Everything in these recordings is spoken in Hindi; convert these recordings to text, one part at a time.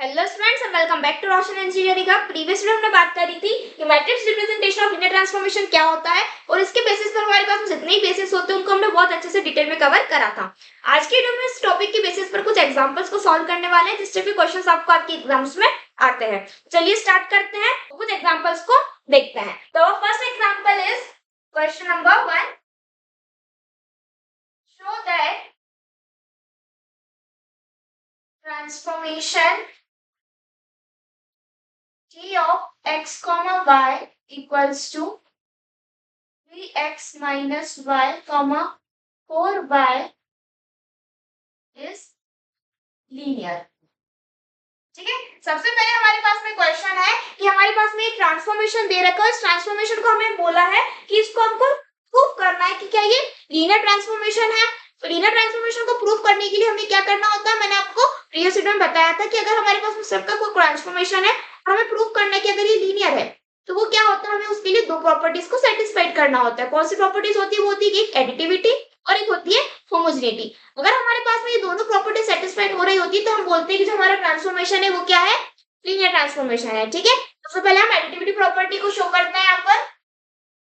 Hello students and welcome back to Roshan Engineering. का प्रीवियस वीडियो हमने बात करी थी कि matrix representation of linear transformation क्या होता है और इसके बेसिस पर हमारे पास जितने ही बेसिस होते हैं उनको हमने बहुत अच्छे से डिटेल में कवर करा था। आज के वीडियो में इस टॉपिक के बेसिस पर कुछ एग्जांपल्स को सॉल्व करने वाले हैं जिससे भी क्वेश्चंस आपको आपके एग्जाम्स में आते हैं। चलिए स्टार्ट करते हैं, कुछ एग्जांपल्स को देखते हैं। तो first example is question number 1, show that transformation t of x comma y equals to 3x minus y comma 4y is linear। ठीक है, सबसे पहले हमारे पास में क्वेश्चन है कि हमारे पास में एक ट्रांसफॉर्मेशन दे रखा है। इस ट्रांसफॉर्मेशन को हमें बोला है कि इसको हमको प्रूव करना है कि क्या ये लीनियर ट्रांसफॉर्मेशन है। तो लीनियर ट्रांसफॉर्मेशन को प्रूव करने के लिए हमें क्या करना होता है, मैंने आपको प्रीवियस वीडियो में बताया था कि अगर हमारे पास में सबका कोई ट्रांसफॉर्मेशन है और हमें प्रूव करना है कि अगर ये लीनियर है तो वो क्या होता है, हमें उसके लिए दो प्रॉपर्टीज को सेटिस्फाइड करना होता है। कौन सी प्रॉपर्टीज होती है, वो होती है एक एडिटिविटी और एक होती है होमोजेनिटी। अगर हमारे पास में ये दोनों प्रॉपर्टी सेटिस्फाइड हो रही होती है तो हम बोलते हैं कि जो हमारा ट्रांसफॉर्मेशन है वो क्या है, लीनियर ट्रांसफॉर्मेशन है। ठीक है, सबसे पहले हम एडिटिविटी प्रॉपर्टी को शो करते हैं यहाँ पर।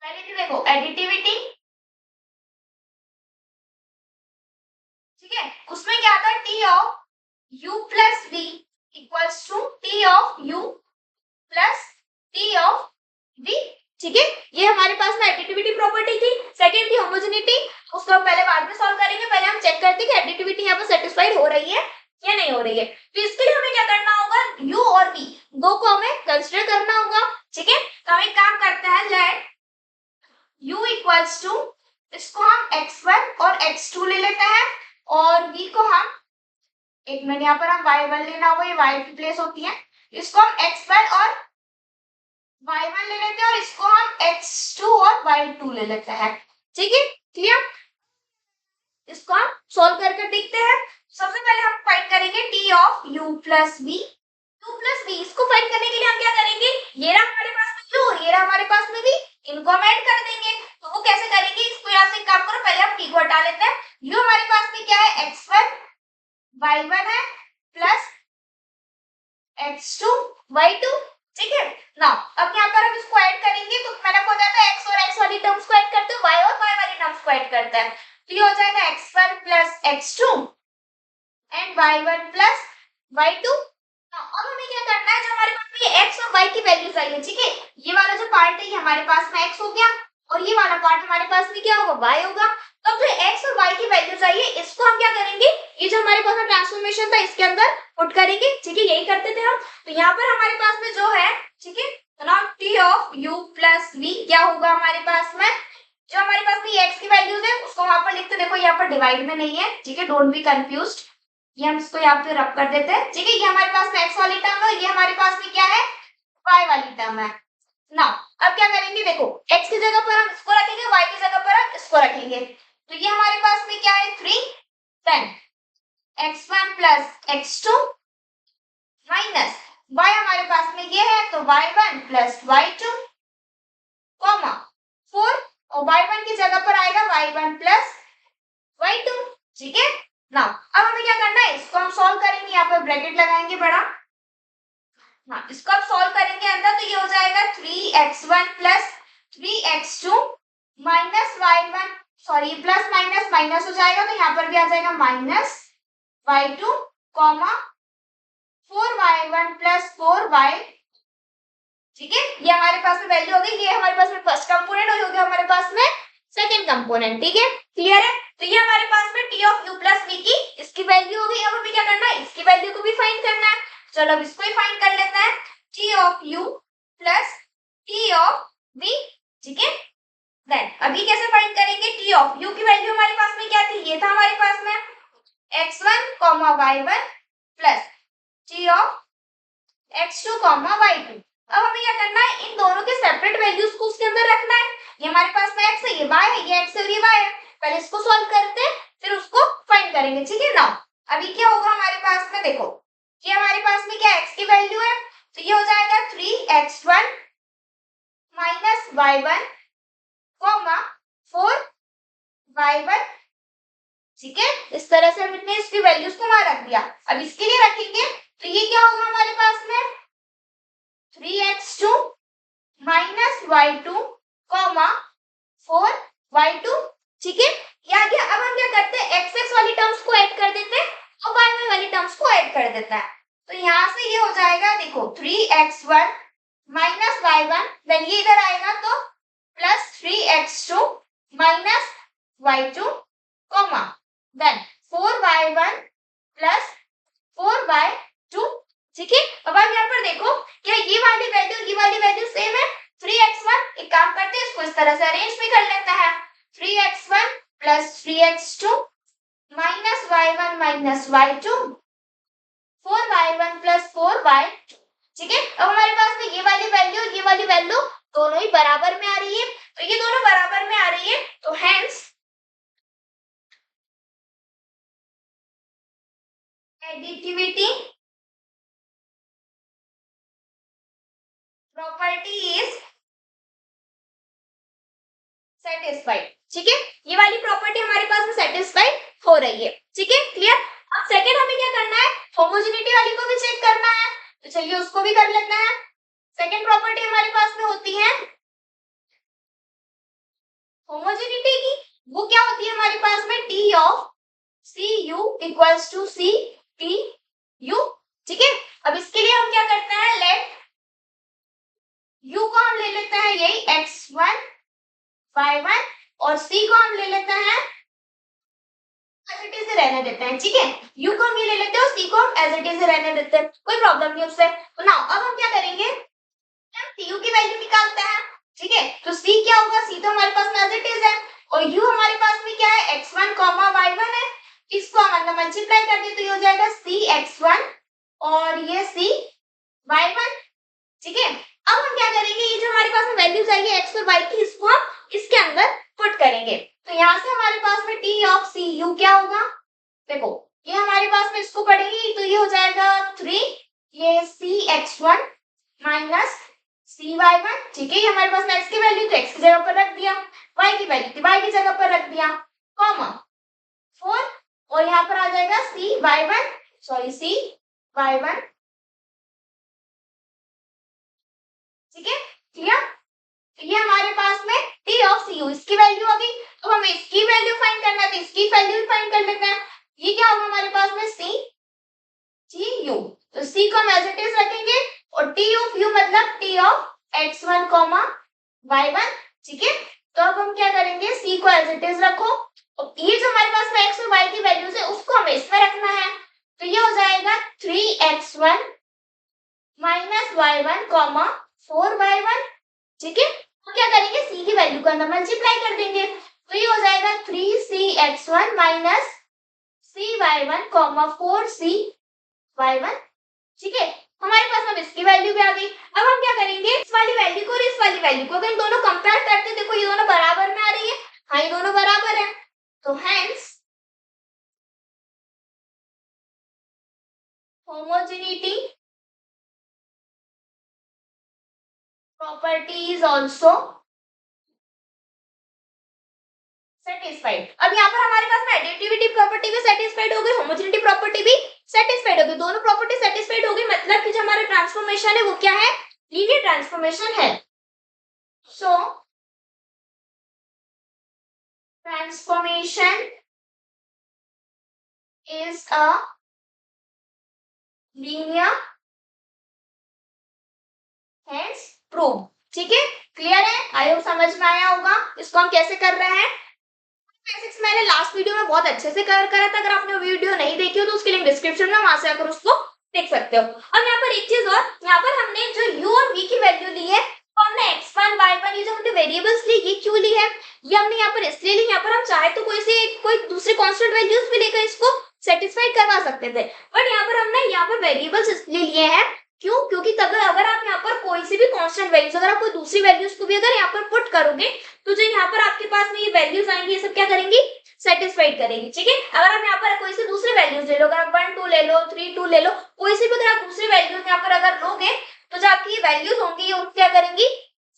पहले तो देखो एडिटिविटी, ठीक है, उसमें क्या आता है T of u plus v equals to T of u plus T of v। ठीक है, ये हमारे पास में एडिटिविटी प्रॉपर्टी थी। सेकंड थी होमोजेनिटी, उसको हम पहले बाद में सॉल्व करेंगे। पहले हम चेक करते हैं कि एडिटिविटी यहाँ पर सेटिस्फाइड हो रही है या नहीं हो रही है। तो इसके लिए हमें क्या करना होगा, u और v दो को हमें कंसीडर करना होगा। ठीक है, तो हम एक काम करते हैं, लेट u इक्वल्स टू, इसको हम x1 और x2 ले लेते हैं और v को हम, एक मिनट, यहाँ पर हम y1 लेना होगा, ये y की प्लेस होती है, इसको हम x1 और y1 ले लेते हैं और इसको हम x2 और y2 ले लेते हैं। ठीक है, क्लियर। इसको हम सॉल्व करके देखते हैं। सबसे पहले हम फाइंड करेंगे t of u plus v। u plus v, इसको फाइंड करने के लिए हम क्या करेंगे, ये रहा हमारे पास में u और ये रहा हमारे पास में v, इनको हम ऐड कर देंगे। तो वो कैसे करेंगे, इसको यहाँ से काम करो, पहले हम t को हटा लेते हैं। u हमारे पास में क्या है, x1 y1 है प्लस x2 y2। ठीक है ना, अब यहाँ पर हम इसको ऐड करेंगे तो मैंने आपको बताया था x और x वाली टर्म्स को ऐड करते हैं, y और y वाली टर्म्स को ऐड करते हैं। तो ये हो जाएगा x1 plus x2 and y1 plus y2। अब हमें क्या करना है, जो हमारे पास में ये x और y की वैल्यू चाहिए। ठीक है, ये वाला जो पार्ट है ये हमारे पास में x हो गया और ये वाला पार्ट हमारे पास में क्या होगा, y होगा। तो जो x और y की वैल्यू चाहिए इसको हम क्या करेंगे, ये जो हमारे पास में ट्रांसफॉर्मेशन था इसके अंदर पुट करेंगे। ठीक है, यही करते थे हम। तो यहाँ पर हमारे पास में जो है, ठीक है, तो now t of u plus v क्या होगा हमारे पास में, जो हमारे पास में x की वैल्यूज है उसको वहां पर लिखते, देखो यहाँ पर डिवाइड में नहीं है। ठीक है, डोंट बी कंफ्यूज्ड, ये हम इसको यहाँ पे रब कर देते हैं। ठीक है, ये हमारे पास में x वाली टर्म है, ये हमारे पास में क्या है, y वाली टर्म है। ना अब क्या करेंगे, देखो x की जगह पर हम इसको रखेंगे, y की जगह पर हम इसको रखेंगे। तो ये हमारे पास में क्या है 3, then x1 plus x2 minus y हमारे पास में ये है तो y1 प्लस y2 कॉमा 4 और y1 की जगह पर आएगा y1 प्लस y2। ठीक है ना, अब हमें क्या करना है, इसको हम सॉल्व करेंगे, यहाँ पर ब्रैकेट लगाएंगे बड़ा। हाँ, इसको आप सॉल्व करेंगे अंदर तो ये हो जाएगा 3x1 plus 3x2 minus y1, sorry plus minus minus हो जाएगा तो यहाँ पर भी आ जाएगा minus y2 comma 4y1 plus 4y। ठीक है, ये हमारे पास में वैल्यू हो गई, ये हमारे पास में फर्स्ट कंपोनेंट और हो गया हमारे पास में सेकंड कंपोनेंट। ठीक है, क्लियर है। तो ये हमारे पास में t of u plus v की इसकी वैल्यू हो गई। अब हमें क्या करना है, इसकी वैल्यू को भी फाइंड करना है। चलो अब इसको ही फाइंड कर लेते हैं, t of u plus t of v। ठीक है, देन अभी कैसे फाइंड करेंगे, t ऑफ u की वैल्यू हमारे पास में क्या थी, ये था हमारे पास में x1 y1 plus t of x2 y2। अब हमें क्या करना है, इन दोनों के सेपरेट वैल्यूज को उसके अंदर रखना है। ये हमारे पास में x है, ये y है, ये x है और ये y है। पहले इसको सॉल्व करते हैं फिर उसको फाइंड करेंगे। ठीक है ना, अभी क्या होगा हमारे पास में, देखो ये हमारे पास में क्या x की वैल्यू है तो ये हो जाएगा 3x1 minus y1 comma 4y1। ठीक है, इस तरह से हमने इसकी वैल्यूज को वहां रख दिया। अब इसके लिए रखेंगे तो ये क्या होगा हमारे y2 कॉमा 4y2, ठीक है, ये आ गया। अब हम क्या करते हैं, x वाली टर्म्स को ऐड कर देते हैं और y वाली टर्म्स को ऐड कर देता है। तो यहाँ से ये हो जाएगा, देखो 3x1 माइनस y1, देन ये इधर आएगा तो plus 3x2 minus y2 comma then 4y1 plus 4y2, ठीक है। अब आप यहाँ पर देखो क्या ये वाली वैल्यू सेम है, 3x1, एक काम करते हैं इसको इस तरह से अरेंज भी कर लेते हैं, 3x1 plus 3x2 minus y1 minus y2 4y1 plus 4y2, ठीक है। अब हमारे पास में ये वाली वैल्यू दोनों ही बराबर में आ रही है, तो ये दोनों बराबर में आ रही है, तो hence additivity property is satisfied, ठीक है। ये वाली प्रॉपर्टी हमारे पास में सेटिस्फाइड हो रही है, ठीक है, क्लियर। अब सेकंड हमें क्या करना है, होमोजेनिटी वाली को भी चेक करना है, तो चलिए उसको भी कर लेते हैं। सेकंड प्रॉपर्टी हमारे पास में होती है होमोजेनिटी की, वो क्या होती है हमारे पास में, T of C U equals to C T U, ठीक है। अब इसके लिए हम क्या करते हैं, लेट u को हम ले लेते हैं यही x1 y1 और c को हम ले लेते हैं एज इट इज रहने देते हैं, ठीक है। u को हम ये ले लेते हैं और c को हम एज इट इज रहने देते हैं, कोई प्रॉब्लम नहीं उससे। तो नाउ अब हम क्या करेंगे, हम tu की वैल्यू निकालते हैं, ठीक है। तो c क्या होगा, c तो हमारे पास में एज इट इज है और u हमारे पास में क्या है, x1 y1 है, इसको हम अंदर मल्टीप्लाई कर दें तो ये हो जाएगा c x1 और ये c y1, ठीक है। अब हम क्या करेंगे, ये जो हमारे पास में वैल्यूज आएगी x और y की, इसको हम इसके अंदर पुट करेंगे। तो यहाँ से हमारे पास में t ऑफ सी यू क्या होगा, देखो ये हमारे पास में इसको पढ़ेंगे तो ये हो जाएगा 3, ये c x1 minus c y1, ठीक है। ये हमारे पास में x की वैल्यू तो x की जगह पर रख दिया, y की वैल्यू तो y की जगह पर रख दिया, कॉमा 4 और यहाँ पर आ जाएगा c y1, ठीक है, क्लियर। तो ये हमारे पास में t ऑफ सी यू, इसकी वैल्यू आ गई, तो हमें इसकी वैल्यू फाइंड करना है तो इसकी वैल्यू फाइंड कर लेते हैं। ये क्या होगा हमारे पास में c t u, तो c को हम एज इट इज रखेंगे और t ऑफ u मतलब t ऑफ x1 y1, ठीक है। तो अब हम क्या करेंगे, c को एज इट इज रखो और ये जो हमारे पास में x और y की वैल्यूज है उसको हमें इसमें रखना है, तो ये हो जाएगा 3x1 माइनस y1 4y1, ठीक है। तो क्या करेंगे, c की वैल्यू को अंदर मल्टीप्लाई कर देंगे, तो ये हो जाएगा 3cx1 माइनस cy1 4cy1, ठीक है। हमारे पास अब इसकी वैल्यू भी आ गई। अब हम क्या करेंगे, इस वाली वैल्यू को और इस वाली वैल्यू को अगर इन दोनों कंपेयर करते हैं, देखो ये दोनों बराबर में आ रही है, हाँ ये दोनों बराबर है, तो hence homogeneity property is also satisfied. अब यहाँ पर हमारे पास में एडिटिविटी प्रॉपर्टी भी सेटिस्फाइड हो गई, होमोजेनिटी प्रॉपर्टी भी सेटिस्फाइड हो गई, दोनों प्रॉपर्टी सेटिस्फाइड हो गई, मतलब कि जो हमारा ट्रांसफॉर्मेशन है वो क्या है, लीनियर ट्रांसफॉर्मेशन है। So transformation is a linear hence proved, ठीक है, क्लियर है, आई होप समझ में आया होगा। इसको हम कैसे कर रहे हैं, बेसिक्स मैंने लास्ट वीडियो में बहुत अच्छे से कवर करा था, अगर आपने वो वीडियो नहीं देखी हो तो उसकी लिंक डिस्क्रिप्शन में, वहां से आकर उसको देख सकते हो। अब यहाँ पर एक चीज और, यहाँ पर हमने जो u और v की वैल्यू ली है, तो हमने x1 y1 ये जो हमने वेरिएबल्स ली, ये क्यों ली है, ये हमने यहाँ पर इसलिए ली, यहाँ पर हम चाहे तो कोई दूसरे कांस्टेंट वैल्यूज भी लेकर इसको सेटिस्फाई करवा सकते थे, बट यहाँ पर हमने यहाँ पर वेरिएबल्स इसलिए लिए हैं, क्यों, क्योंकि तब अगर आप यहाँ पर कोई सी भी कांस्टेंट वैल्यूज, अगर आप कोई दूसरी वैल्यूज को भी अगर यहाँ पर पुट करोगे, तो जो यहाँ पर आपके पास में ये वैल्यूज आएंगी, ये सब क्या करेंगी, सेटिस्फाइड करेंगी, ठीक है। अगर आप यहाँ पर कोई सी दूसरी वैल्यूज ले लो, अगर आप 1 2 ले लो, 3 2 ले लो, कोई सी भी अगर आप दूसरी वैल्यूज यहाँ पर अगर लोगे, तो जो आपकी ये वैल्यूज होंगी ये क्या करेंगी,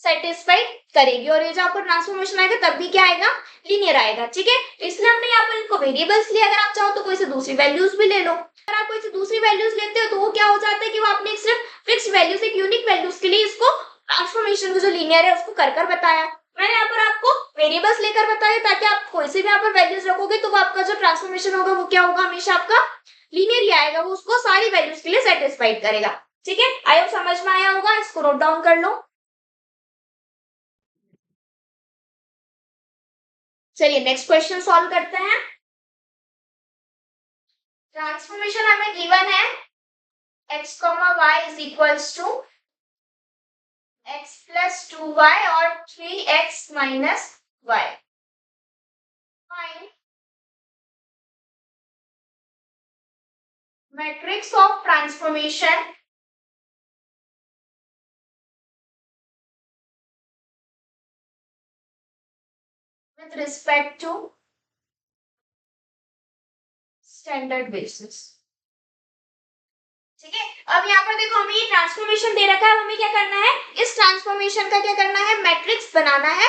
सेटिस्फाइड करेगी, और ये जो आपको ट्रांसफॉर्मेशन आएगा तब भी क्या आएगा, लीनियर आएगा, ठीक है। तो इसलिए हमने यहाँ पर इनको वेरिएबल्स लिया, अगर आप चाहो तो कोई से दूसरी वैल्यूज भी ले लो, अगर आप कोई से दूसरी वैल्यूज लेते हो तो वो क्या हो जाता है कि वो आपने सिर्फ फिक्स्ड वैल्यूज, एक यूनिक वैल्यूज के लिए इसको ट्रांसफॉर्मेशन को जो लीनियर है उसको कर कर बताया। मैंने यहाँ पर आपको वेरिएबल्स लेकर बताया ताकि आप कोई से भी यहाँ पर वैल्यूज रखोगे तो वो आपका जो ट्रांसफॉर्मेशन होगा वो क्या होगा, हमेशा आपका लीनियर ही आएगा, वो उसको सारी वैल्यूज के लिए सेटिस्फाइड करेगा। ठीक है, आई होप समझ में आया होगा, इसको नोट डाउन कर लो। चलिए नेक्स्ट क्वेश्चन सॉल्व करते हैं। ट्रांसफॉर्मेशन हमें गिवन है x, y is equals to x plus 2y और 3x minus y। Find matrix of transformation with respect to standard basis। ठीक है, अब यहाँ पर देखो हमें ये ट्रांसफॉर्मेशन दे रखा है, हमें क्या करना है, इस ट्रांसफॉर्मेशन का क्या करना है, मैट्रिक्स बनाना है।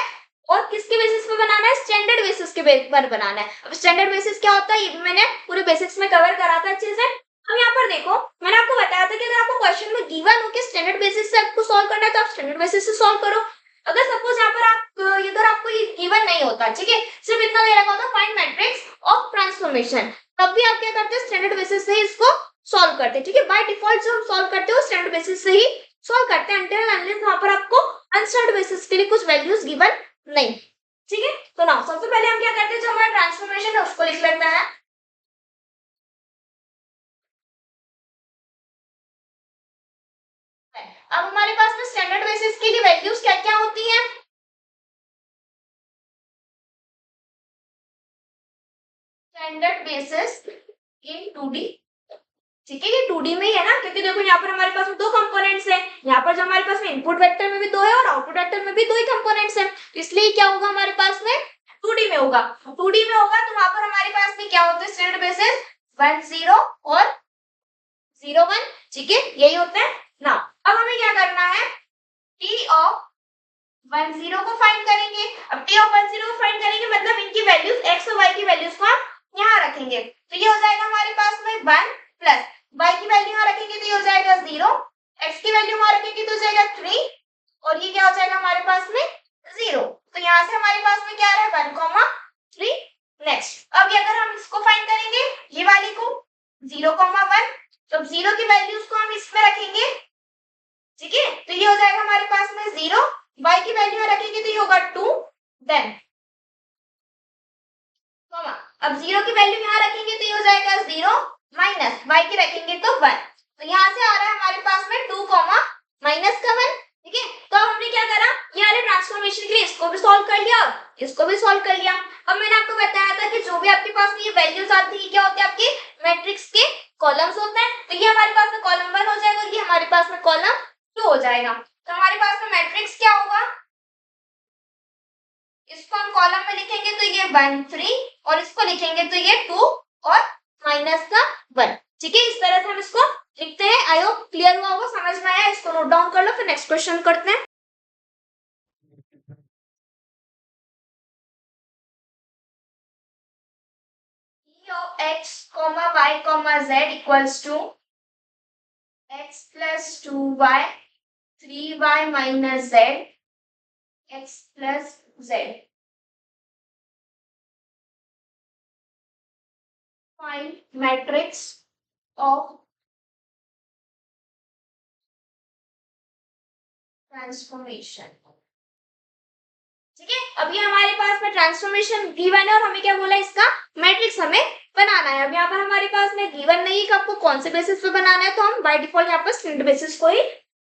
और किसके बेसिस पे बनाना है, स्टैंडर्ड बेसिस के पर बनाना है। अब स्टैंडर्ड बेसिस क्या होता है ये भी मैंने पूरे बेसिक्स में कवर करा था अच्छे से। अब यहाँ पर देखो मैंने आपको बताया था कि अगर आपको क्वेश्चन में गिवन हो कि स्टैंडर्ड बेसिस से आपको सॉल्व करना है तो आप स्टैंडर्ड बेसिस से सॉल्व करो। अगर सपोज यहाँ पर आप अगर आपको ये गिवन नहीं होता, ठीक है, सिर्फ इतना दे रखा होता फाइंड मैट्रिक्स ऑफ ट्रांसफॉर्मेशन, तब भी आप क्या करते हैं, स्टैंडर्ड बेसिस से इसको सॉल्व करते हैं। ठीक है, बाय डिफॉल्ट जो हम सॉल्व करते हैं वो स्टैंडर्ड बेसिस से ही सॉल्व करते हैं अनटिल अनलेस वहां पर आपको अनस्टैंडर्ड बेसिस के लिए कुछ वैल्यूज गिवन नहीं। ठीक है, तो ना सबसे पहले हम क्या करते हैं, जो हमारा ट्रांसफॉर्मेशन है उसको लिख लेते हैं। अब हमारे पास में स्टैंडर्ड बेसिस के लिए वैल्यूज क्या क्या होती हैं, स्टैंडर्ड बेसिस इन 2D। ठीक है, ये 2D में ही है ना, क्योंकि देखो यहाँ पर हमारे पास में दो कंपोनेंट्स है, यहाँ पर जो हमारे पास में इनपुट वेक्टर में भी दो है और आउटपुट वेक्टर में भी दो ही कंपोनेंट्स है, इसलिए क्या होगा हमारे पास में 2D में होगा। 2D में होगा तो वहां पर हमारे पास में क्या होता है, स्टैंडर्ड बेसिस 1 0 और 0 1। ठीक है, यही होता है ना। अब हमें क्या करना है, टी ऑफ 1 0 को फाइंड करेंगे। अब टी ऑफ 1 0 को फाइंड करेंगे मतलब इनकी वैल्यूज x और y की वैल्यूज को हम यहाँ रखेंगे, तो ये हो जाएगा हमारे पास में 1 प्लस y की वैल्यू यहाँ रखेंगे तो ये हो जाएगा 0, x की वैल्यू यहाँ रखेंगे तो हो जाएगा 3 और ये क्या हो जाएगा हमारे पास में 0। तो यहाँ से हमारे पास में क्या आ रहा है 1 3। नेक्स्ट अब ये अगर हम इसको फाइंड करेंगे ये वाली को 0 1, तो 0 की वैल्यूज को हम इसमें रखेंगे। ठीक है, तो ये हो जाएगा हमारे पास में 0, y की वैल्यू यहाँ रखेंगे तो ये होगा 2, देन अब 0 की वैल्यू यहाँ रखेंगे तो ये हो जाएगा 0 माइनस y की रखेंगे तो 1, तो यहाँ से आ रहा है हमारे पास में 2 माइनस का 1। ठीक है, तो अब हमने क्या करा, ये वाले ट्रांसफॉर्मेशन के लिए इसको भी सॉल्व कर लिया और इसको भी सॉल्व कर लिया। अब मैंने आपको बताया था कि जो भी आपके पास में ये वैल्यूज आती है क्या होते हैं, आपके मैट्रिक्स के कॉलम्स होते हैं, तो ये हमारे पास में कॉलम 1 हो जाएगा और ये हमारे पास में कॉलम 2 हो जाएगा। तो हमारे पास में मैट्रिक्स क्या होगा, इसको हम कॉलम में लिखेंगे तो ये 1 3 और इसको लिखेंगे तो ये 2 और माइनस का 1। ठीक है, इस तरह से हम इसको लिखते हैं। आई होप क्लियर हुआ होगा, समझ में आया, इसको नोट डाउन कर लो, फिर नेक्स्ट क्वेश्चन करते हैं। x, y, z equals to x plus 2y 3y minus z x plus z। Find matrix of transformation. ठीक है, अब ये हमारे पास में ट्रांसफॉर्मेशन गिवन है और हमें क्या बोला, इसका मैट्रिक्स हमें बनाना है। अब यहाँ पर हमारे पास में गिवन नहीं है कि आपको कौन से बेसिस पे बनाना है, तो हम बाय डिफॉल्ट यहाँ पर स्टैंडर्ड बेसिस को ही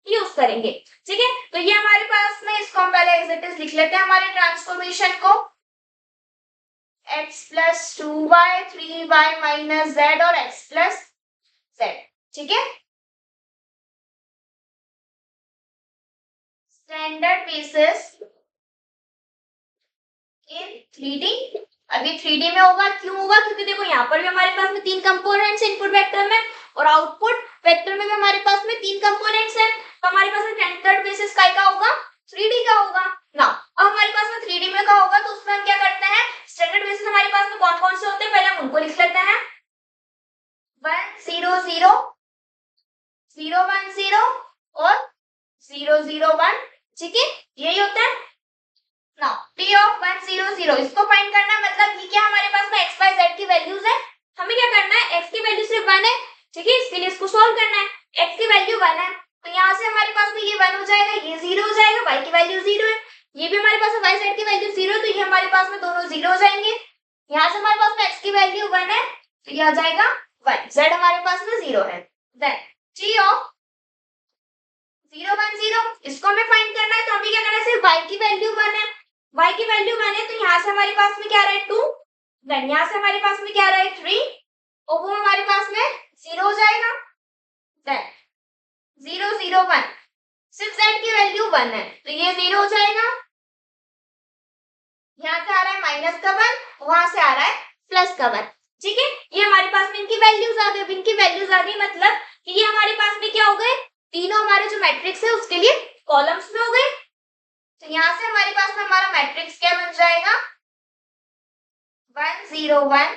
यूज करेंगे। ठीक है, तो ये हमारे पास में इसको हम पहले एज इट इज लिख लेते हैं हमारे ट्रांसफॉर्मेशन को, x plus 2y 3y minus z और x प्लस z। ठीक है, स्टैंडर्ड बेसिस इन 3D। अभी 3D में होगा, क्यों होगा, क्योंकि देखो यहाँ पर भी हमारे पास में 3 कंपोनेंट्स इनपुट वेक्टर में और आउटपुट वेक्टर में भी हमारे पास में 3 कंपोनेंट्स हैं, तो हमारे पास में स्टैंडर्ड बेसिस का होगा 3D का होगा ना। अब हमारे पास में 3D में का होगा तो उसमें हम क्या करते हैं, स्टैंडर्ड बेसिस हमारे पास में कौन कौन से होते हैं पहले हम उनको लिख लेते हैं। 1 0 0 0 1 0 और 0 0 1 ठीक है, यही होता है ना। टी ऑफ 1 0 0 इसको फाइंड करना है, मतलब ये क्या हमारे पास में एक्स वाई जेड की वैल्यूज है, हमें क्या करना है, एक्स की वैल्यू सिर्फ 1 है, ठीक है, इसके लिए इसको सॉल्व करना है। एक्स की वैल्यू 1 है तो यहाँ से हमारे पास में ये 1 हो जाएगा, ये 0 हो जाएगा, वाई की वैल्यू 0 है, ये भी हमारे पास में वाई जेड की वैल्यू 0 है, तो ये हमारे पास में दोनों 0 हो जाएंगे। यहाँ से हमारे पास में एक्स की वैल्यू 1 है तो ये आ जाएगा 1, जेड हमारे पास में 0 है। देन टी ऑफ 0 1 0 इसको हमें फाइंड करना है, तो हमें क्या करना है, सिर्फ y की वैल्यू 1 है, y की वैल्यू 1 है, तो यहाँ से हमारे पास में क्या रहा है 2, देन यहाँ से हमारे पास में क्या रहा है 3, और वो हमारे पास में 0 हो जाएगा। देन 0 0 1 सिर्फ z की वैल्यू 1 है तो ये 0 हो जाएगा, यहाँ से आ रहा है माइनस का 1, वहां से आ रहा है प्लस का 1, ठीक है, ये हमारे पास में इनकी वैल्यूज आ गई, इनकी वैल्यूज आ गई, मतलब कि ये हमारे पास में क्या हो गए, तीनों हमारे जो मैट्रिक्स है उसके लिए कॉलम्स में हो गए। तो यहाँ से हमारे पास में हमारा मैट्रिक्स क्या बन जाएगा, 1 0 1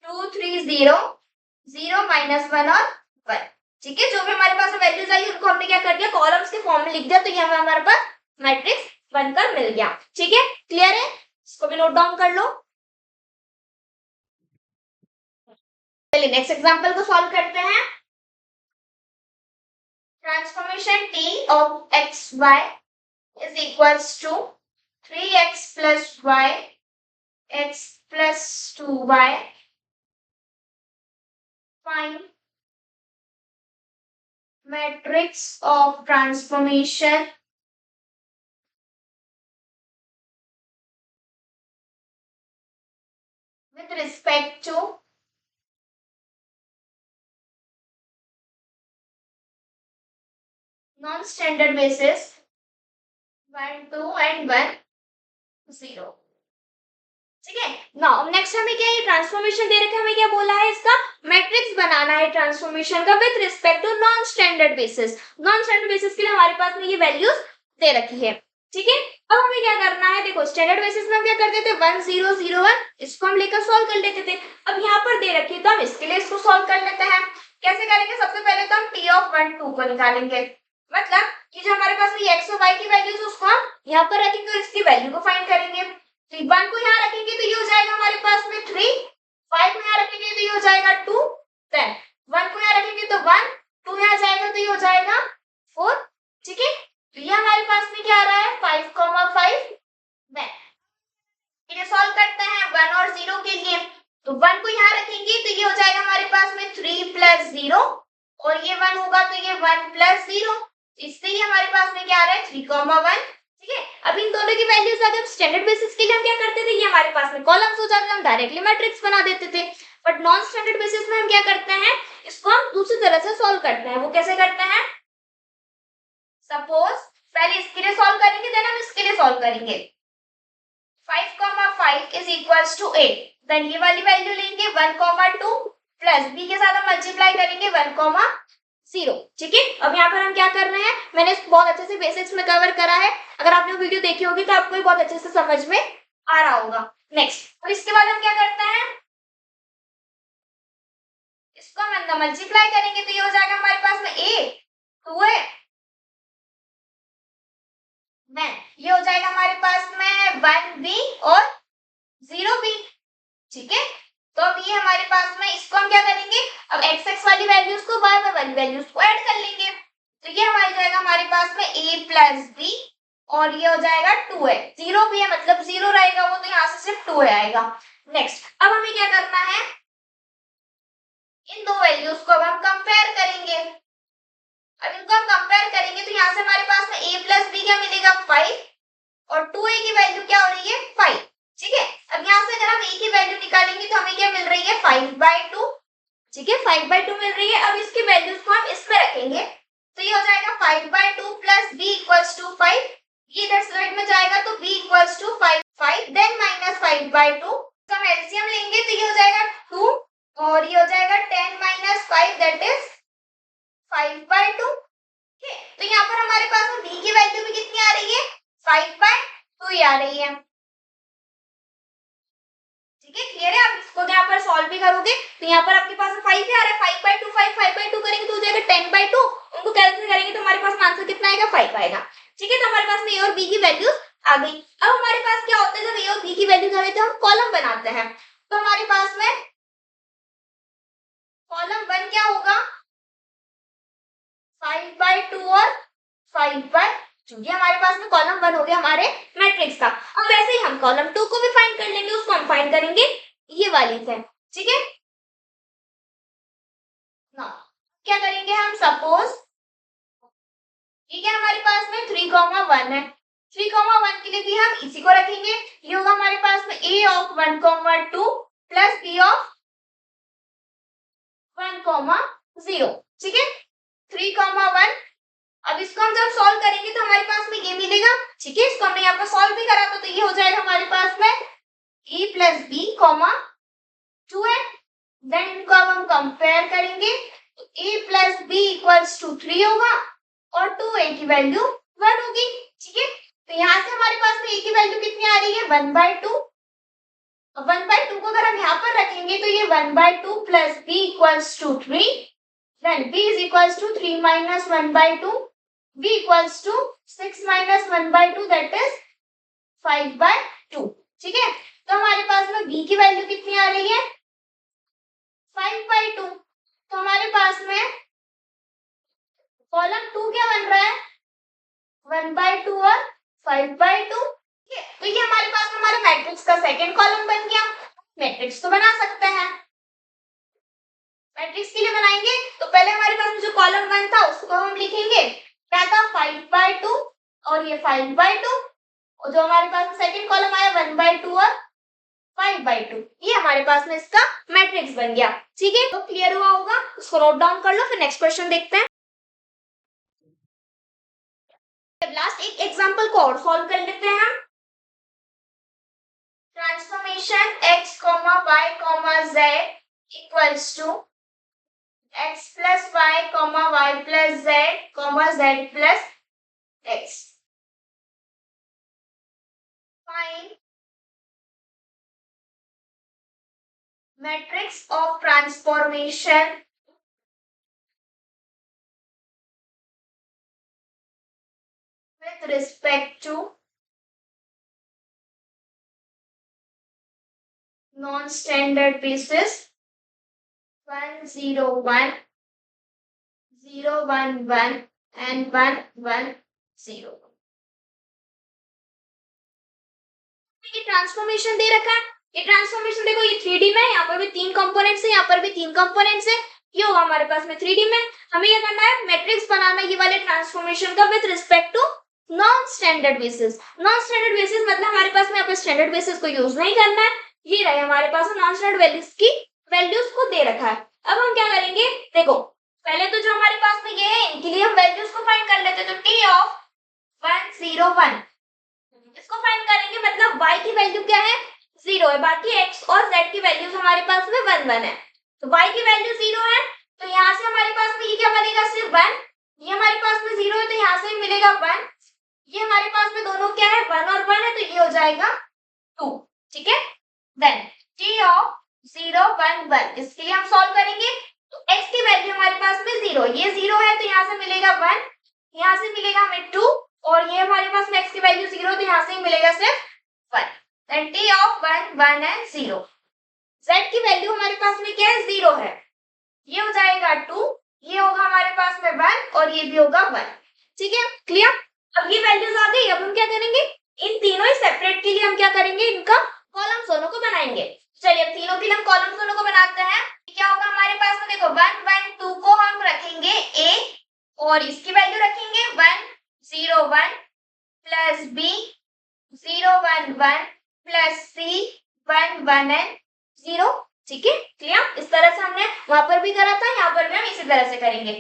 2 3 0 0 -1 और 1, ठीक है, जो भी हमारे पास वैल्यूज आई उनको हमने क्या कर दिया, कॉलम्स के फॉर्म में लिख दिया, तो ये हमारे पास मैट्रिक्स बनकर मिल गया। ठीक है, क्लियर है, इसको भी नोट डाउन कर लो। चलिए नेक्स्ट एग्जांपल को सॉल्व करते हैं। Transformation t of xy is equals to 3x plus y x plus 2y. Find matrix of transformation with respect to non-standard basis 1 2 and 1 0। ठीक है, नाउ नेक्स्ट हमें क्या, ये ट्रांसफॉर्मेशन दे रखा है, हमें क्या बोला है, इसका मैट्रिक्स बनाना है ट्रांसफॉर्मेशन का with respect to non standard basis. Non standard basis के लिए हमारे पास में ये वैल्यूज दे रखी है। ठीक है, अब हमें क्या करना है, देखो स्टैंडर्ड बेसिस में हम क्या करते थे 1 0 0 1, इसको हम लेकर सॉल्व कर लेते थे। अब यहाँ पर दे रखी है तो हम इसके लिए इसको सॉल्व कर लेते हैं। कैसे करेंगे, सबसे पहले तो हम टी ऑफ 1 2 को निकालेंगे, मतलब कि जो हमारे पास ये एक्स और वाई की वैल्यूज उसको हम यहाँ पर रखेंगे और इसकी वैल्यू को फाइंड करेंगे। तो 1 को यहाँ रखेंगे तो ये हो जाएगा हमारे पास में 3, 5 को यहाँ रखेंगे तो ये हो जाएगा 2, देन 1 को यहाँ रखेंगे तो 1, 2 यहाँ जाएगा तो ये हो जाएगा 4। ठीक है, तो ये हमारे पास में क्या आ रहा है 5, 5। देन इन्हें सॉल्व करते हैं 1 और 0 के लिए, तो 1 को यहाँ रखेंगे तो ये हो जाएगा हमारे पास में 3 + 0, और ये 1 होगा तो ये 1 + 0, इससे ही हमारे पास में क्या आ रहा है 3, 1। ठीक है, अब इन दोनों की वैल्यूज अगर स्टैंडर्ड बेसिस के लिए हम क्या करते थे, ये हमारे पास में कॉलम्स हो जाते थे, हम डायरेक्टली मैट्रिक्स बना देते थे। बट नॉन स्टैंडर्ड बेसिस में हम क्या करते हैं, इसको हम दूसरी तरह से सॉल्व करते हैं। वो कैसे करते हैं, सपोज पहले इसके लिए सॉल्व करेंगे, देन हम इसके लिए सॉल्व करेंगे। 5, 5 इज इक्वल्स टू 8, देन ये वाली वैल्यू लेंगे 1, 2 प्लस b के साथ हम मल्टीप्लाई करेंगे 1, 0। ठीक है, अब यहाँ पर हम क्या कर रहे हैं, मैंने इसको बहुत अच्छे से बेसिक्स में कवर करा है, अगर आपने वो वीडियो देखी होगी तो आपको बहुत अच्छे से समझ में आ रहा होगा। नेक्स्ट, अब इसके बाद हम क्या करते हैं, इसको हम अंदर मल्टीप्लाई करेंगे तो ये हो जाएगा हमारे पास में a 2 है, देन ये हो जाएगा हमारे पास में 1b और 0b। ठीक है, तो अब ये हमारे पास में इसको हम क्या करेंगे, अब x x वाली वैल्यूज को y y वाली वैल्यूज को ऐड कर लेंगे, तो ये हमारे जाएगा हमारे पास में a + b, और ये हो जाएगा 2 है, 0 भी है मतलब 0 रहेगा वो, तो यहाँ से सिर्फ 2 आएगा। नेक्स्ट, अब हमें क्या करना है, इन दो वैल्यूज को अब हम कंपेयर करेंगे। अब इनको हम कंपेयर करेंगे तो यहाँ से हमारे पास में a + b क्या मिलेगा 5, और 2a की वैल्यू क्या हो रही है 5। ठीक है, अब यहाँ से अगर हम a की वैल्यू निकालेंगे तो हमें क्या मिल रही है 5/2। ठीक है, 5/2 मिल रही है। अब इसकी वैल्यूज को हम इसमें रखेंगे तो ये हो जाएगा 5/2 + b = 5, ये इधर साइड में जाएगा तो b = 5 5, देन -5/2, तो हम एलसीएम लेंगे तो ये हो जाएगा 2, और ये हो जाएगा 10 - 5 दैट इज 5/2। ठीक है, तो यहाँ पर हमारे पास में b की वैल्यू भी कितनी आ रही है 5/2 ही आ रही है। ठीक है, क्लियर है, आप इसको यहाँ पर सॉल्व भी करोगे तो यहाँ पर आपके पास 5 ही आ रहा है, 5/2 5/2 करेंगे तो हो जाएगा 10/2, उनको कैंसिल करेंगे तो हमारे पास आंसर कितना आएगा 5 आएगा। ठीक है, तो हमारे पास में ए और बी की वैल्यूज आ गई। अब हमारे पास क्या होता है जब ए और बी की वैल्यूज आ गई तो हम कॉलम बनाते हैं। तो हमारे पास में कॉलम 1 क्या होगा 5/2 और 5/2। ये हमारे पास में कॉलम 1 हो गया हमारे मैट्रिक्स का। अब वैसे ही हम कॉलम 2 को भी फाइंड कर लेंगे, उसको हम फाइंड करेंगे ये वाली से। ठीक है ना, क्या करेंगे हम सपोज ठीक है हमारे पास में 3,1 है। 3,1 के लिए भी हम इसी को रखेंगे। ये होगा हमारे पास में a of 1,2 plus b of 1,0। ठीक है 3,1। अब इसको हम जब सॉल्व करेंगे तो हमारे पास में ये मिलेगा। ठीक है, इसको हमने यहाँ पर सॉल्व भी करा तो ये हो जाएगा हमारे पास में a प्लस बी 2 है। देन इनको अब हम कंपेयर करेंगे तो a plus B equals to 3 होगा और 2a की वैल्यू 1 होगी। ठीक है, तो यहाँ से हमारे पास में a की वैल्यू कितनी आ रही है 1/2। 1/2 को अगर हम यहाँ पर रखेंगे तो ये 1/2 plus b equals to 3। Then b is equals to 3 minus 1/2, b equals to 6 minus 1/2 that is 5/2। ठीक है, तो हमारे पास में b की वैल्यू कितनी आ रही है 5/2। तो हमारे पास में कॉलम 2 क्या बन रहा है 1/2 और 5/2। तो ये हमारे पास हमारे मैट्रिक्स का सेकंड कॉलम बन गया। मैट्रिक्स तो बना सकते हैं, मैट्रिक्स के लिए बनाएंगे तो पहले हमारे पास में जो कॉलम 1 था उसको हम लिखेंगे क्या था 5/2 और ये 5/2 और जो हमारे पास सेकंड कॉलम आया 1/2 और 5/2। ये हमारे पास में इसका मैट्रिक्स बन गया। ठीक है, तो क्लियर हुआ होगा, उसको नोट डाउन कर लो। फिर नेक्स्ट क्वेश्चन देखते हैं। लास्ट एक एग्जांपल को और सॉल्व कर लेते हैं हम। Transformation x, y, z equals to x plus y, y plus z, z plus x. Find matrix of transformation with respect to non-standard basis 1, 0, 1, 0, 1, 1 and 1, 1, 0। ये ट्रांसफॉर्मेशन दे रखा है। ये ट्रांसफॉर्मेशन देखो ये 3D में है, यहाँ पर भी 3 कंपोनेंट्स है, यहाँ पर भी 3 कंपोनेंट्स है। ये होगा हमारे पास में 3D में। हमें ये करना है मैट्रिक्स बनाना ये वाले ट्रांसफॉर्मेशन का with respect to non standard basis. Non standard basis मतलब हमारे पास में यहाँ पे स्टैंडर्ड बेसिस को यूज नहीं करना है। ये रहे हमारे पास नॉन स्टैंडर्ड वैल्यूज की वैल्यूज को दे रखा है। अब हम क्या करेंगे देखो पहले तो जो हमारे पास में ये है इनके लिए हम वैल्यूज को फाइंड कर लेते हैं। तो t ऑफ 1, 0, 1 इसको फाइंड करेंगे मतलब y की वैल्यू क्या है 0 है, बाकी x और z की वैल्यूज हमारे पास में 1, 1 है। तो y की वैल्यू 0 है तो यहाँ से हमारे पास में ये क्या बनेगा सिर्फ 1। ये हमारे पास में 0 है तो यहाँ से मिलेगा 1। ये हमारे पास में दोनों क्या है 1 और 1 है तो ये हो जाएगा 2। ठीक है, देन t ऑफ 0, 1, 1 इसके लिए हम सॉल्व करेंगे। तो x की वैल्यू हमारे पास में 0, ये 0 है तो यहाँ से मिलेगा 1, यहाँ से मिलेगा हमें 2 और ये हमारे पास में x की वैल्यू 0 तो यहाँ से ही मिलेगा सिर्फ 1। Then t of 1, 1 and 0। z की वैल्यू हमारे पास में क्या है 0 है, ये हो जाएगा 2, ये होगा हमारे पास में 1 और ये भी होगा 1। ठीक है क्लियर। अब ये वैल्यूज आ गई। अब हम क्या करेंगे इन तीनों ही सेपरेट के लिए हम क्या करेंगे इनका कॉलम दोनों को बनाएंगे। चलिए अब तीनों के लिए हम कॉलम दोनों को बनाते हैं। क्या होगा हमारे पास में देखो 1, 1, 2 को हम रखेंगे a और इसकी वैल्यू रखेंगे 1, 0, 1 plus b 0, 1, 1 plus c 1, 1 and 0। ठीक है क्लियर। इस तरह से हमने वहां पर भी करा था, यहाँ पर भी हम इसी तरह से करेंगे।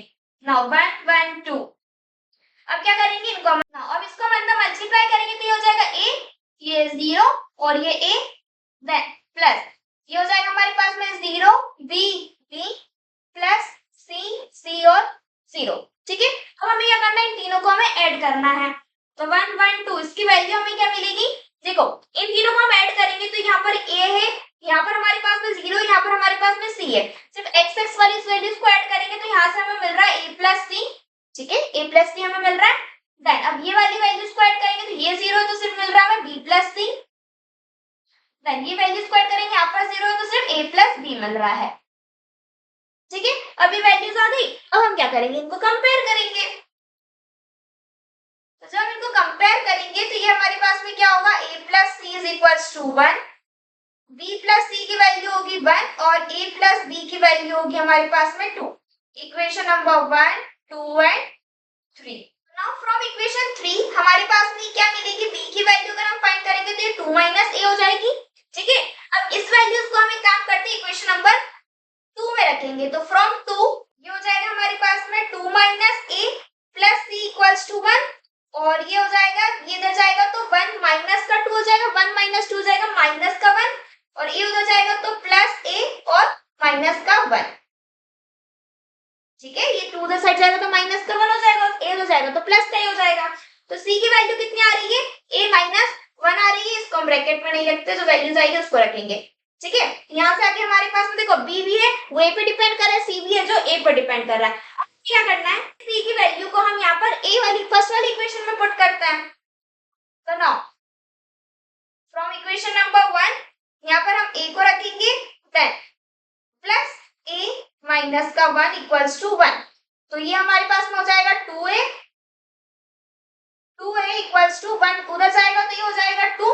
नाउ 1, 1, 2 अब क्या करेंगे इनको अब इसको मतलब मल्टीप्लाई करेंगे तो ये हो जाएगा a, ये 0 और ये a देन प्लस ये हो जाएगा हमारे पास में 0 b b प्लस c और 0। ठीक है, अब हमें क्या करना है इन तीनों को हमें ऐड करना है। तो 1, 1, 2 इसकी वैल्यू हमें क्या मिलेगी देखो इन तीनों को हम ऐड करेंगे तो यहाँ पर a है, यहाँ पर हमारे पास में 0, यहाँ पर हमारे पास में c है। सिर्फ x वाली वैल्यूज को ऐड करेंगे तो यहाँ से हमें मिल रहा है a प्लस c। ठीक है, a प्लस सी हमें मिल रहा है। देन अब ये वाली वैल्यू स्क्वायर करेंगे तो ये 0 है तो सिर्फ मिल रहा है हमें b प्लस सी। देन ये वैल्यू स्क्वायर करेंगे, यहाँ पर 0 है तो सिर्फ a प्लस b मिल रहा है। ठीक है, अभी वैल्यूज आ गई, अब हम क्या करेंगे, इनको कंपेयर करेंगे। तो जब हम इनको कंपेयर करेंगे तो ये हमारे पास में क्या होगा, a plus C is equals to 1, b plus C की वैल्यू होगी 1 और a प्लस b की वैल्यू होगी हमारे पास में 2। Equation number 1, 2 and 3। Now from equation 3 हमारे पास में क्या मिलेगी, b की वैल्यू अगर हम फाइंड करेंगे तो ये 2 माइनस a हो जाएगी। ठीक है, अब इस वैल्यूज को हम एक काम करते हैं, इक्वेशन नंबर 2 में रखेंगे तो फ्रॉम 2 ये हो जाएगा हमारे पास में 2 minus a plus c equals to 1 और ये हो जाएगा, ये इधर जाएगा तो 1 माइनस का 2 हो जाएगा, 1 माइनस 2 हो जाएगा माइनस का 1 और ये उधर जाएगा तो प्लस a और माइनस का 1। ठीक है, ये 2 उधर साइड जाएगा तो माइनस का 1 हो जाएगा और a हो जाएगा तो प्लस का a हो जाएगा। तो c की वैल्यू कितनी आ रही है, a माइनस 1 आ रही है, इसको हम ब्रैकेट में नहीं लिखते, जो वैल्यूज आएगी उसको रखेंगे। ठीक है, यहाँ से आके हमारे पास में देखो b भी है वो a पे डिपेंड कर रहा है, c भी है जो a पे डिपेंड कर रहा है। अब क्या करना है, c की वैल्यू को हम यहाँ पर a वाली फर्स्ट वाली इक्वेशन में पुट करते हैं। तो नाउ फ्रॉम इक्वेशन नंबर 1 यहाँ पर हम a को रखेंगे, देन प्लस a माइनस का 1 इक्वल्स टू 1, तो ये हमारे पास में हो जाएगा 2a इक्वल्स टू 1, उधर जाएगा तो ये हो जाएगा 2,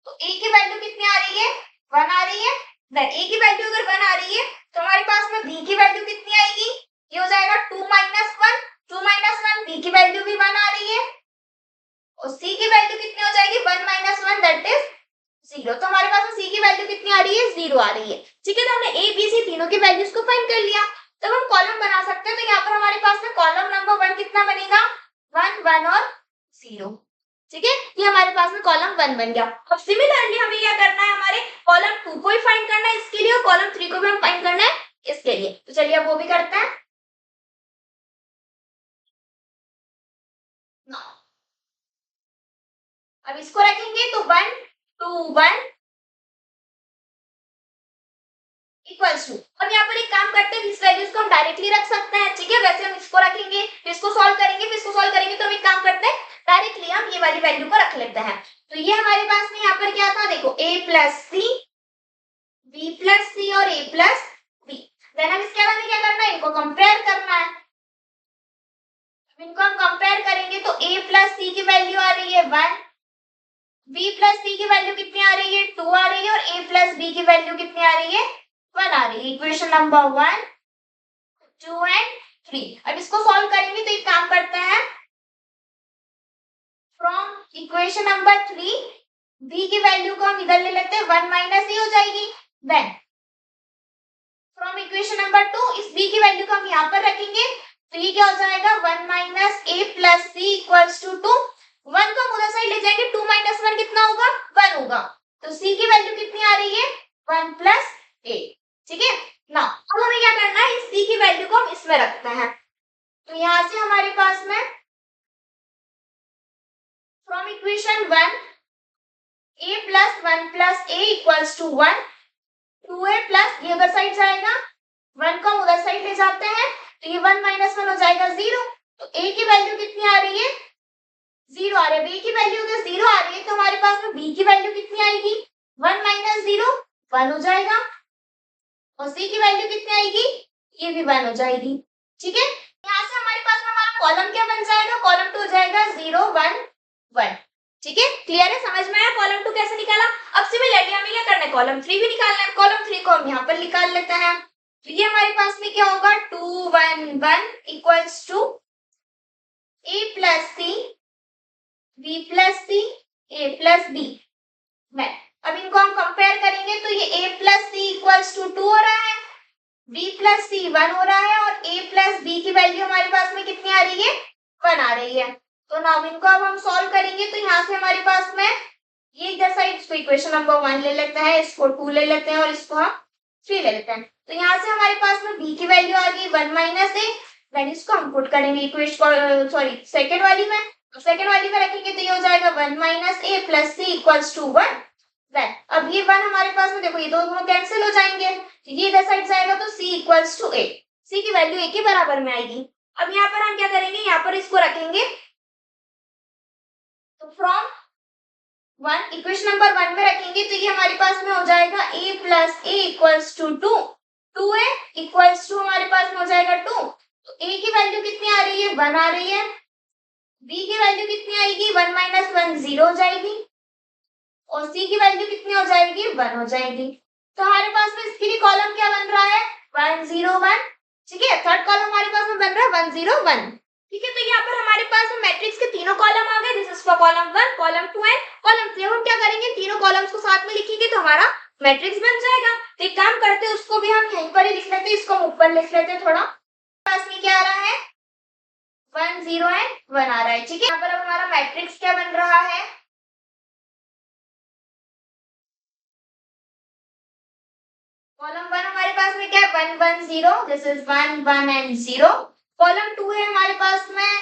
तो a की वैल्यू कितनी आ रही है, 1 आ रही है। देन a की वैल्यू अगर 1 आ रही है तो हमारे पास में b की वैल्यू कितनी आएगी, ये हो जाएगा 2 माइनस 1, 2 माइनस 1, b की वैल्यू भी 1 आ रही है और c की वैल्यू कितनी हो जाएगी, 1 माइनस 1 दैट इज 0। तो हमारे पास में c की वैल्यू कितनी आ रही है, 0 आ रही है। ठीक है, तो हमने a b c तीनों की वैल्यूज को फाइंड कर लिया। तब हम कॉलम बना सकते हैं, तो यहाँ पर हमारे पास में कॉलम नंबर 1 कितना बनेगा, 1 1 और 0। ठीक है, ये हमारे पास में कॉलम 1 बन गया। अब सिमिलरली हमें क्या करना है, हमारे कॉलम 2 को भी फाइंड करना है इसके लिए और कॉलम 3 को भी हम फाइंड करना है इसके लिए। तो चलिए अब वो भी करते हैं। अब इसको रखेंगे तो 1 2 1 इक्वल्स टू, अब यहाँ पर एक काम करते हैं, इस वैल्यूज को हम डायरेक्टली रख सकते हैं। ठीक है, वैसे हम इसको रखेंगे फिर इसको सॉल्व करेंगे, फिर इसको सॉल्व करेंगे, तो हम एक काम करते हैं डायरेक्टली हम ये वाली वैल्यू को रख लेते हैं। तो ये हमारे पास में यहाँ पर क्या था, देखो a plus C, b plus C और a प्लस बी। देन हम इसके बाद में क्या करना है, इनको कंपेयर करना है। इनको हम कंपेयर करेंगे तो a प्लस सी की वैल्यू आ रही है 1, b प्लस सी की वैल्यू कितनी आ रही है, 2 आ रही है और a प्लस बी की वैल्यू कितनी आ रही है, 1 आ रही है। Equation number 1 2 and 3। अब इसको सॉल्व करेंगे तो एक काम करते हैं, फ्रॉम इक्वेशन नंबर 3 b की वैल्यू को हम इधर ले लेते हैं, 1 माइनस ए हो जाएगी। देन फ्रॉम इक्वेशन नंबर 2 इस b की वैल्यू को हम यहाँ पर रखेंगे, तो ये क्या हो जाएगा, 1 minus A plus C equals to 2। 1 को हम उधर साइड ले जाएंगे, 2 माइनस 1 कितना होगा, 1 होगा। तो c की वैल्यू कितनी आ रही है, 1 प्लस ए। ठीक है ना, अब हमें क्या करना है, इस c की वैल्यू को हम इसमें रखते हैं। तो यहां से हमारे पास में from equation 1 a plus 1 plus A equals to 1, 2a plus ये उधर साइड जाएगा, 1 को हम उधर साइड ले जाते हैं तो ये 1 माइनस 1 हो जाएगा 0। तो a की वैल्यू कितनी आ रही है, 0 आ रही है। b की वैल्यू अगर 0 आ रही है तो हमारे पास में b की वैल्यू कितनी आएगी, 1 माइनस 0 1 हो जाएगा और c की वैल्यू कितनी आएगी, ये भी 1 हो जाएगी। ठीक है, यहाँ से हमारे पास में हमारा कॉलम क्या बन जाएगा, कॉलम 2 हो जाएगा 0 1 1। ठीक है, क्लियर है, समझ में आया कॉलम 2 कैसे निकाला। अब सिमिलरली हमें क्या करना है, कॉलम 3 भी निकालना है। कॉलम 3 को हम यहाँ पर निकाल लेते हैं, तो ये हमारे पास में क्या होगा, 2 1 1 equals to a plus C, b plus C, a plus B. अब इनको हम कंपेयर करेंगे तो ये a plus C equals to 2 हो रहा है, b प्लस सी 1 हो रहा है और a प्लस बी की वैल्यू हमारे पास में कितनी आ रही है, 1 आ रही है। तो नाउ इनको अब हम सॉल्व करेंगे तो यहाँ से हमारे पास में ये इधर साइड इसको इक्वेशन नंबर 1 ले लेते हैं, इसको 2 ले लेते हैं और इसको हम 3 ले लेते हैं। तो यहाँ से हमारे पास में b की वैल्यू आ गई 1 माइनस ए। देन इसको हम पुट करेंगे इक्वेशन सॉरी सेकंड वाली में, तो सेकंड वाली में रखेंगे तो ये हो जाएगा 1 minus A plus C equals to 1। Then अब ये 1 हमारे पास में देखो ये दोनों कैंसिल हो जाएंगे, तो ये इधर साइड जाएगा तो c equals to a, c की वैल्यू a के बराबर में आएगी। अब यहाँ पर हम क्या करेंगे, यहाँ पर इसको रखेंगे, तो फ्रॉम 1 इक्वेशन नंबर 1 में रखेंगे तो ये हमारे पास में हो जाएगा a plus A equals to 2, 2a equals to हमारे पास में हो जाएगा 2, तो a की वैल्यू कितनी आ रही है, 1 आ रही है, b की वैल्यू कितनी आएगी, 1 माइनस 1 0 हो जाएगी, और c की वैल्यू कितनी हो जाएगी, 1 हो जाएगी। तो हमारे पास में इसके लिए कॉलम क्या बन रहा है, 1 0 1, ठीक है, थर्ड कॉलम हमारे पास में बन रहा है 1 0 1, ठीक है। तो यहाँ पर हमारे पास में मैट्रिक्स के तीनों कॉलम आ गए, this is for column 1, column 2 and column 3। हम क्या करेंगे, तीनों कॉलम्स को साथ में लिखेंगे तो हमारा मैट्रिक्स बन जाएगा। तो एक काम करते हैं, उसको भी हम यहीं पर ही लिख लेते हैं, इसको हम ऊपर लिख लेते हैं थोड़ा। पास में क्या आ रहा है, 1 0 एंड 1 आ रहा है, ठीक है। यहाँ पर अब हमारा मैट्रिक्स क्या बन रहा है, कॉलम 1 हमारे पास में क्या है, 1 1 0, दिस इज 1 1 एंड 0। कॉलम 2 है हमारे पास में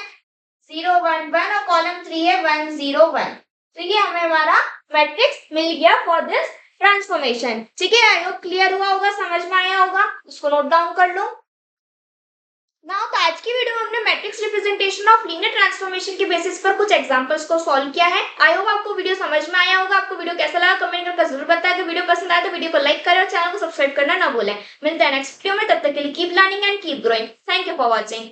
0 1 1, और कॉलम 3 है 1 0 1। तो ये हमें हमारा मैट्रिक्स मिल गया फॉर दिस ट्रांसफॉर्मेशन, ठीक है। आई होप क्लियर हुआ होगा, समझ में आया होगा, उसको नोट डाउन कर लो। नाउ तो आज की वीडियो में हमने matrix representation of linear transformation के बेसिस पर कुछ एग्जांपल्स को सॉल्व किया है। आई होप आपको वीडियो समझ में आया होगा। आपको वीडियो कैसा लगा कमेंट करके जरूर बताएं। अगर वीडियो पसंद आए तो वीडियो को लाइक करें और चैनल को सब्सक्राइब करना ना भूलें। मिलते हैं नेक्स्ट वीडियो में, तब तक के लिए keep learning and keep growing. Thank you for watching.